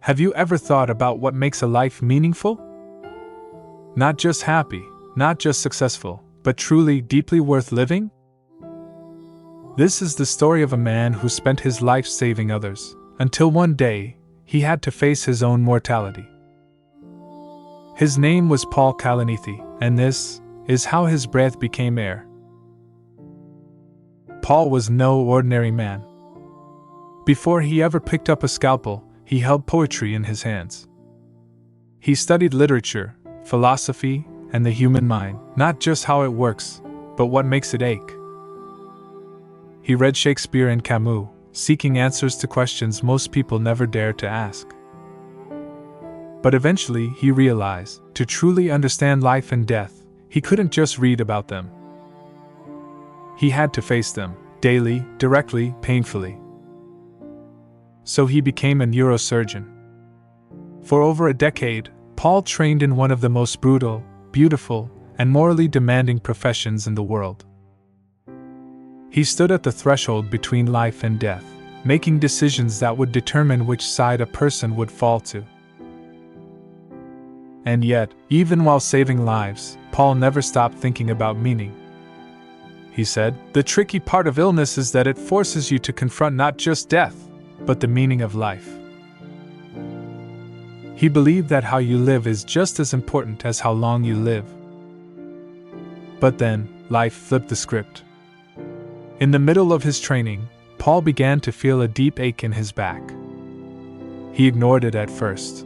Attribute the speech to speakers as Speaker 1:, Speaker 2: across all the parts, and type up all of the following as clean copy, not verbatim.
Speaker 1: Have you ever thought about what makes a life meaningful? Not just happy, not just successful, but truly, deeply worth living? This is the story of a man who spent his life saving others, until one day, he had to face his own mortality. His name was Paul Kalanithi, and this is how his breath became air. Paul was no ordinary man. Before he ever picked up a scalpel, he held poetry in his hands. He studied literature, philosophy, and the human mind, not just how it works, but what makes it ache. He read Shakespeare and Camus, seeking answers to questions most people never dare to ask. But eventually he realized, to truly understand life and death, he couldn't just read about them. He had to face them, daily, directly, painfully. So he became a neurosurgeon. For over a decade, Paul trained in one of the most brutal, beautiful, and morally demanding professions in the world. He stood at the threshold between life and death, making decisions that would determine which side a person would fall to. And yet, even while saving lives, Paul never stopped thinking about meaning. He said, "The tricky part of illness is that it forces you to confront not just death, but the meaning of life." He believed that how you live is just as important as how long you live. But then, life flipped the script. In the middle of his training, Paul began to feel a deep ache in his back. He ignored it at first.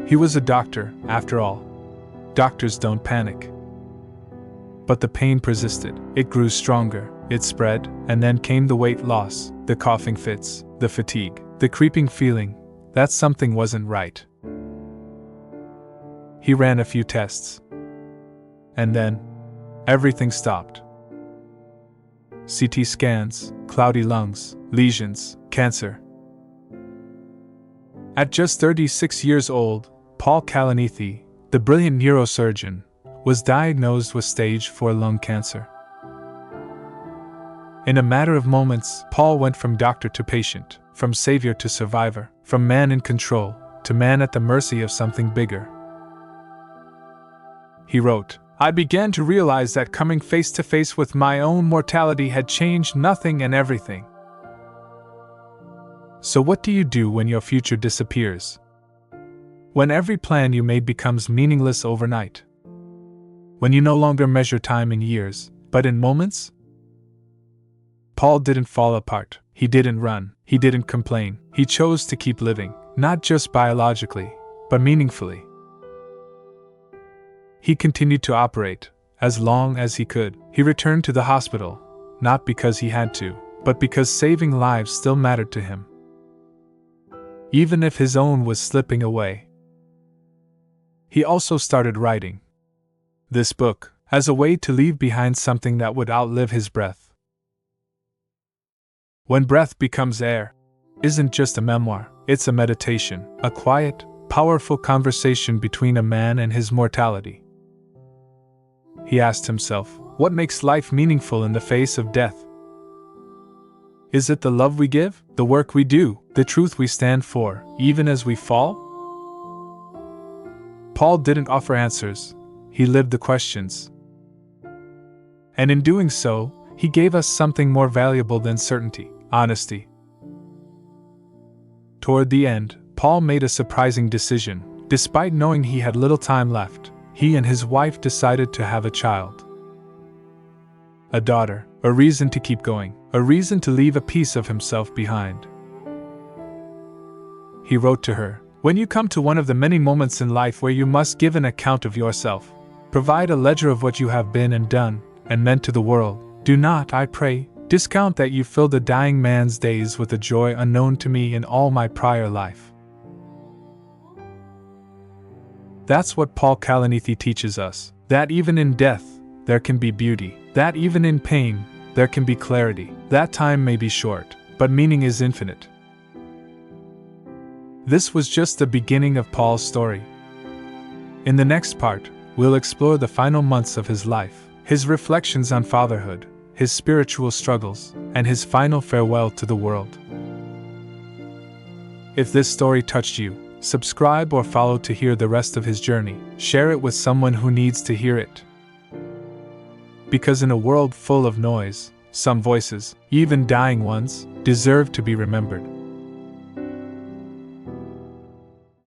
Speaker 1: He was a doctor, after all. Doctors don't panic. But the pain persisted. It grew stronger, it spread, and then came the weight loss, the coughing fits, the fatigue, the creeping feeling that something wasn't right. He ran a few tests. And then, everything stopped. CT scans, cloudy lungs, lesions, cancer. At just 36 years old, Paul Kalanithi, the brilliant neurosurgeon, was diagnosed with stage 4 lung cancer. In a matter of moments, Paul went from doctor to patient, from savior to survivor, from man in control to man at the mercy of something bigger. He wrote, "I began to realize that coming face to face with my own mortality had changed nothing and everything." So what do you do when your future disappears? When every plan you made becomes meaningless overnight? When you no longer measure time in years, but in moments? Paul didn't fall apart. He didn't run. He didn't complain. He chose to keep living, not just biologically, but meaningfully. He continued to operate, as long as he could. He returned to the hospital, not because he had to, but because saving lives still mattered to him. Even if his own was slipping away. He also started writing this book, as a way to leave behind something that would outlive his breath. When Breath Becomes Air isn't just a memoir, it's a meditation, a quiet, powerful conversation between a man and his mortality. He asked himself, what makes life meaningful in the face of death? Is it the love we give, the work we do, the truth we stand for, even as we fall? Paul didn't offer answers, he lived the questions. And in doing so, he gave us something more valuable than certainty, honesty. Toward the end, Paul made a surprising decision. Despite knowing he had little time left, he and his wife decided to have a child. A daughter, a reason to keep going, a reason to leave a piece of himself behind. He wrote to her, "When you come to one of the many moments in life where you must give an account of yourself, provide a ledger of what you have been and done, and meant to the world, do not, I pray, discount that you filled a dying man's days with a joy unknown to me in all my prior life." That's what Paul Kalanithi teaches us, that even in death, there can be beauty, that even in pain, there can be clarity, that time may be short, but meaning is infinite. This was just the beginning of Paul's story. In the next part, we'll explore the final months of his life, his reflections on fatherhood, his spiritual struggles, and his final farewell to the world. If this story touched you, Subscribe or follow to hear the rest of his journey. Share it with someone who needs to hear it. Because in a world full of noise, some voices, even dying ones, deserve to be remembered.